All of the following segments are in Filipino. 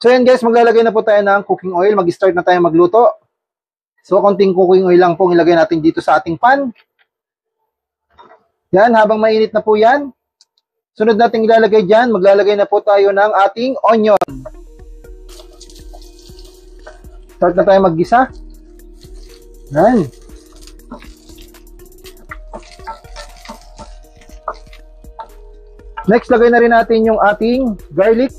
So yan guys, maglalagay na po tayo ng cooking oil. Mag-start na tayo magluto. So konting cooking oil lang po ilagay natin dito sa ating pan. Yan, habang mainit na po yan. Sunod natin ilalagay dyan, maglalagay na po tayo ng ating onion. Start na tayo maggisa. Yan. Next, lagay na rin natin yung ating garlic.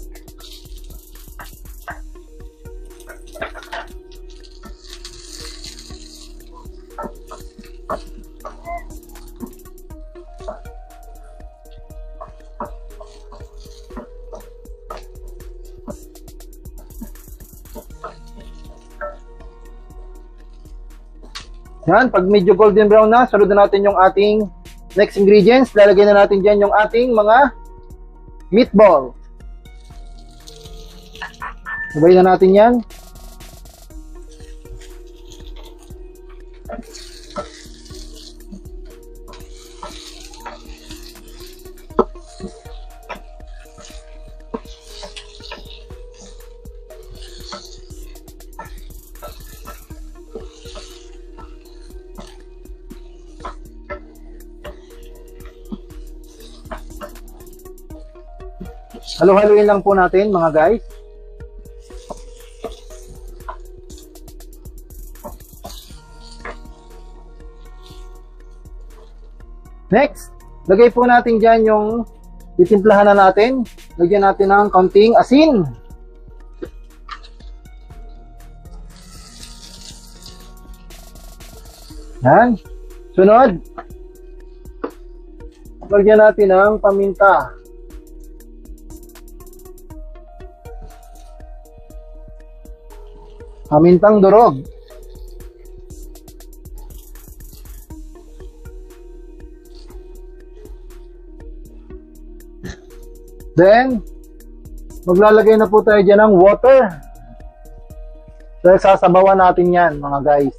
Yan, pag medyo golden brown na, sunod na natin yung ating next ingredients. Lalagay na natin dyan yung ating mga meatball. Sabay na natin yan. Halo-haloin lang po natin mga guys. Next, lagay po natin dyan yung titimplahan na natin. Lagyan natin ng konting asin. Yan. Sunod, lagyan natin ng paminta. Pamintang durog. Then, maglalagay na po tayo dyan ng water. Dahil sasabawan natin yan mga guys.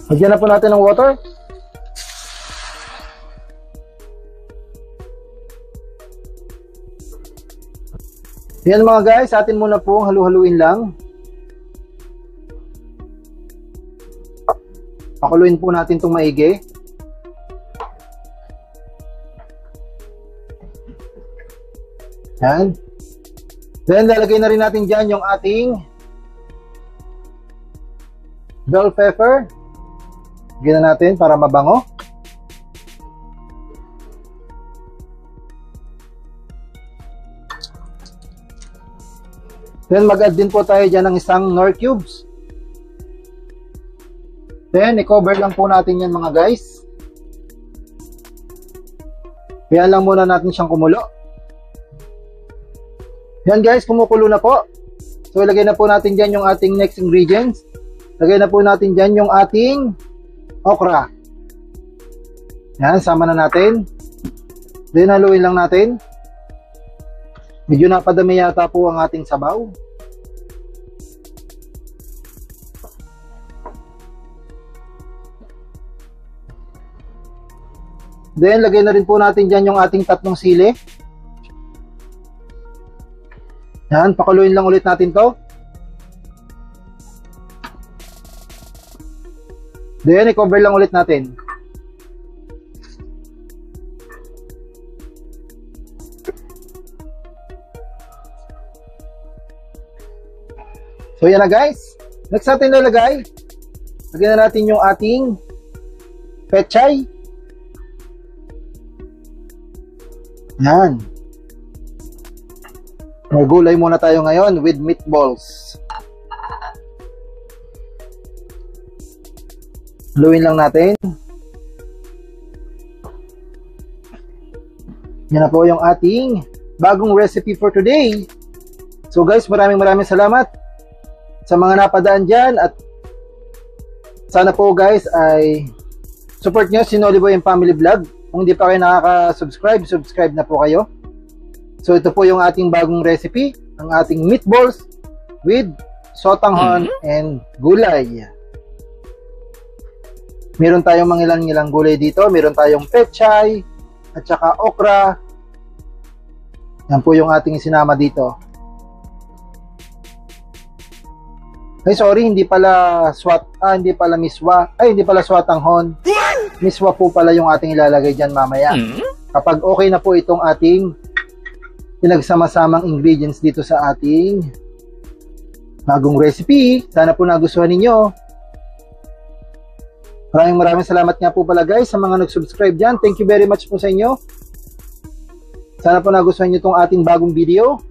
Lagyan na po natin ng water. Yan mga guys, atin muna pong halu-haluin lang. Pakuluin po natin itong maigi. Yan. Then lalagay na rin natin dyan yung ating bell pepper. Lagyan na natin para mabango. Then mag-add din po tayo dyan ng isang Knorr cubes. Then i-cover lang po natin yan mga guys. Kaya lang muna natin siyang kumulo. Yan guys, kumukulo na po. So ilagay na po natin dyan yung ating next ingredients. Lagay na po natin dyan yung ating okra. Yan, sama na natin. Then haluin lang natin. Medyo napadami yata po ang ating sabaw. Then, lagay na rin po natin dyan yung ating tatlong sili. Yan, pakuluin lang ulit natin to. Then, i-cover lang ulit natin. So yan na guys. Next natin lalagay. Lagyan na natin yung ating pechay. Yan. Magulay muna tayo ngayon with meatballs. Haluin lang natin. Yan na po yung ating bagong recipe for today. So guys, maraming salamat sa mga napadaan dyan at sana po guys ay support nyo si Noli Boy and Family Vlog. Kung hindi pa kayo nakaka-subscribe, subscribe na po kayo. So ito po yung ating bagong recipe, ang ating meatballs with sotanghon and gulay. Meron tayong mangilan-ngilang gulay dito. Meron tayong pechay at saka okra. Yan po yung ating sinama dito. Ay, sorry, hindi pala hindi pala miswa. Ay, hindi pala swatanghon. Miswa po pala yung ating ilalagay dyan mamaya. Kapag okay na po itong ating pinagsama-samang ingredients dito sa ating bagong recipe. Sana po nagustuhan ninyo. Maraming salamat nga po pala guys sa mga nag-subscribe dyan. Thank you very much po sa inyo. Sana po nagustuhan nyo itong ating bagong video.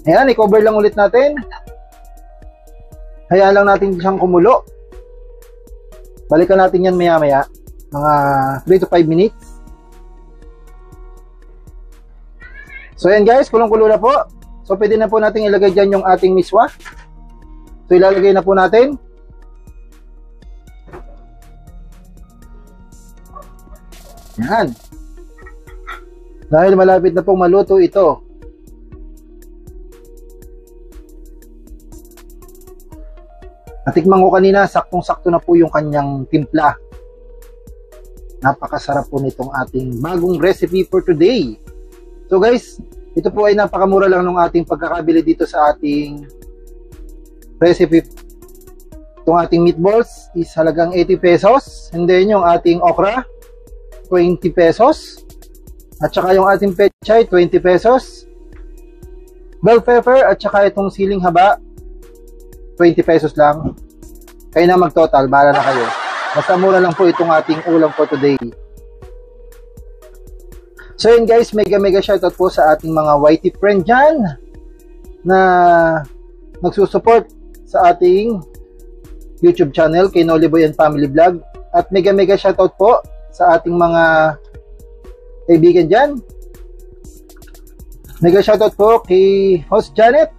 Ayan, i-cover lang ulit natin. Hayaan lang natin siyang kumulo. Balikan natin yan maya-maya. Mga 3 to 5 minutes. So ayan guys, kulong-kulo na po. So pwede na po natin ilagay dyan yung ating miswa. So ilalagay na po natin. Yan. Dahil malapit na pong maluto ito. Natikman ko kanina, saktong-sakto na po yung kanyang timpla. Napakasarap po nitong ating bagong recipe for today. So guys, ito po ay napakamura lang ng ating pagkakabili dito sa ating recipe. Itong ating meatballs is halagang 80 pesos. And then yung ating okra, 20 pesos. At saka yung ating pechay, 20 pesos. Bell pepper at saka itong siling haba, 20 pesos lang. Kayo na mag-total, bahala na kayo. Basta mura lang po itong ating ulam for today. So yun guys, mega shoutout po sa ating mga YT friend dyan na nagsusupport sa ating YouTube channel kay Noliboy and Family Vlog. At mega shoutout po sa ating mga kaibigan dyan. Mega shoutout po kay Host Janet,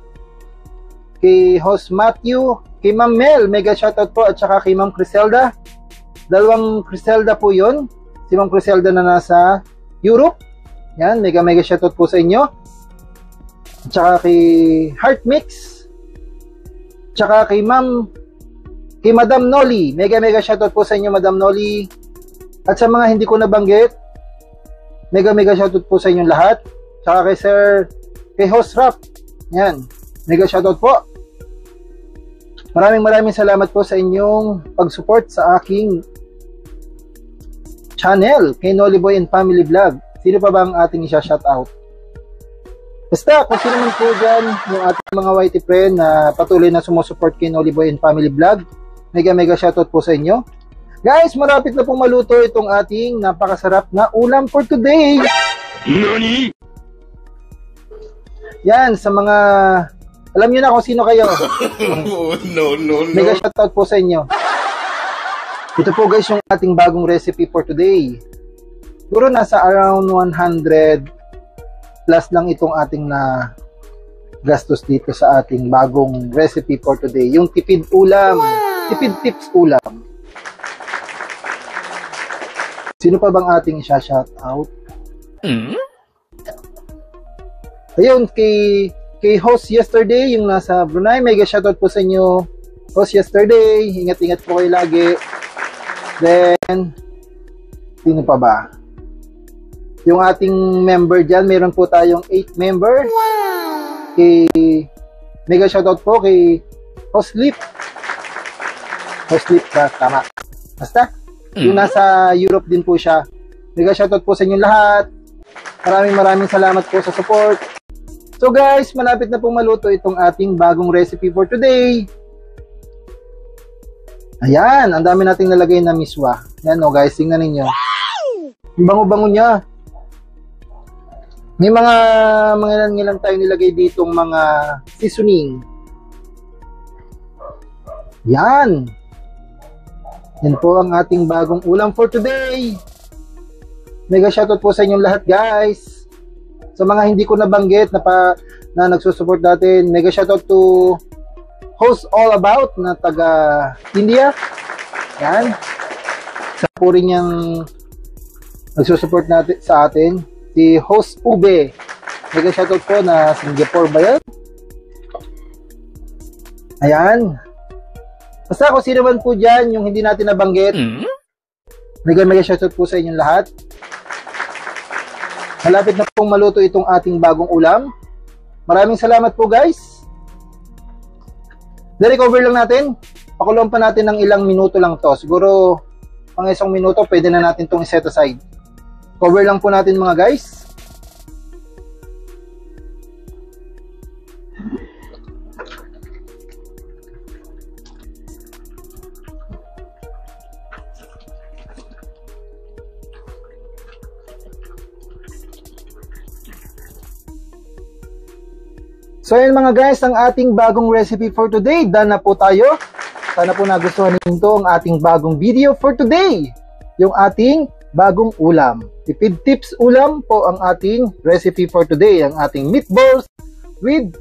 kay Host Matthew, kay Ma'am Mel, mega shoutout po, at saka kay Ma'am Criselda. Dalawang Criselda po yun. Si Ma'am Criselda na nasa Europe. Yan, mega shoutout po sa inyo. At saka kay Heart Mix. At saka kay Madam Noli. Mega shoutout po sa inyo, Madam Noli. At sa mga hindi ko nabanggit, mega shoutout po sa inyong lahat. At saka kay Host Rap. Yan, mega shoutout po. Maraming salamat po sa inyong pag-support sa aking channel kay Noliboy and Family Vlog. Sino pa ba ang ating isa-shoutout? Basta, kung sino man po dyan, yung ating mga YT friend na patuloy na sumusupport kay Noliboy and Family Vlog, mega shoutout po sa inyo. Guys, marapit na pong maluto itong ating napakasarap na ulam for today. Nani? Yan, sa mga... Alam nyo na kung sino kayo. No. Mega shoutout po sa inyo. Ito po guys yung ating bagong recipe for today. Siguro nasa around 100 plus lang itong ating na gastos dito sa ating bagong recipe for today. Yung tipid ulam. Wow. Tipid tips ulam. Sino pa bang ating shoutout? Ayun, kay Host Yesterday, yung nasa Brunei, mega shoutout po sa inyo. Host Yesterday, ingat po kayo lagi. Then, sino pa ba? Yung ating member dyan, meron po tayong 8 member. Wow! Mega shoutout po kay Host Lip. Host Lip ba? Tama. Basta, yung nasa Europe din po siya. Mega shoutout po sa inyo lahat. Maraming salamat po sa support. So guys, malapit na pong maluto itong ating bagong recipe for today. Ayan, ang dami nating nalagay na miswa. Yan o guys, tingnan ninyo. Ang bango-bango niya. May mga ilan tayo nilagay ditong mga seasoning. Yan. Yan po ang ating bagong ulam for today. Mega shoutout po sa inyong lahat guys. Sa mga hindi ko nabanggit na nagsusupport natin, mega shoutout to Host All About na taga India. Yan. Sa po rin yung nagsusupport natin sa atin. Si Host Ube. Mega shoutout po na Singapore ba yan? Ayan. Basta kung sino man po dyan, yung hindi natin nabanggit, mega shoutout po sa inyong lahat. Malapit na pong maluto itong ating bagong ulam. Maraming salamat po guys. I-recover lang natin. Pakulong pa natin ng ilang minuto lang to. Siguro pang isang minuto pwede na natin itong set aside. Cover lang po natin mga guys. So yun mga guys, ang ating bagong recipe for today. Done na po tayo. Sana po nagustuhan ninyo ang ating bagong video for today. Yung ating bagong ulam. Tipid tips ulam po ang ating recipe for today. Ang ating meatballs with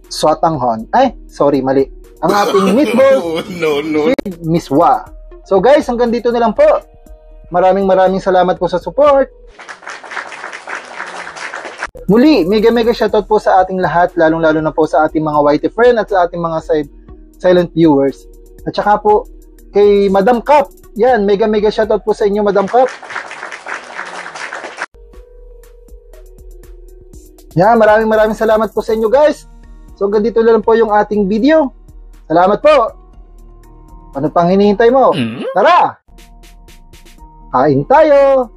sotanghon. Ay, sorry, mali. Ang ating meatballs with miswa. So guys, hanggang dito na lang po. Maraming salamat po sa support. Muli, mega shoutout po sa ating lahat, lalong-lalo na po sa ating mga whitey friend at sa ating mga silent viewers. At saka po kay Madam Cup. Yan, mega shoutout po sa inyo, Madam Cup. Yan, maraming salamat po sa inyo guys. So hanggang dito na lang po yung ating video. Salamat po. Ano pang hinihintay mo? Tara! Kain tayo!